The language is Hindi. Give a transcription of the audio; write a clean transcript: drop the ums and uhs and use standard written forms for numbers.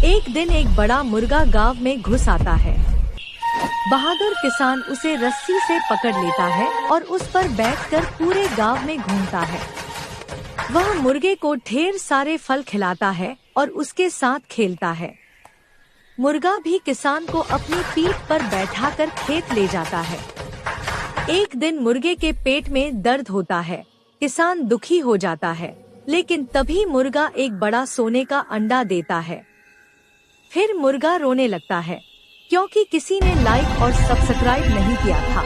एक दिन एक बड़ा मुर्गा गांव में घुस आता है। बहादुर किसान उसे रस्सी से पकड़ लेता है और उस पर बैठकर पूरे गांव में घूमता है। वह मुर्गे को ढेर सारे फल खिलाता है और उसके साथ खेलता है। मुर्गा भी किसान को अपनी पीठ पर बैठाकर खेत ले जाता है। एक दिन मुर्गे के पेट में दर्द होता है। किसान दुखी हो जाता है, लेकिन तभी मुर्गा एक बड़ा सोने का अंडा देता है। फिर मुर्गा रोने लगता है, क्योंकि किसी ने लाइक और सब्सक्राइब नहीं किया था।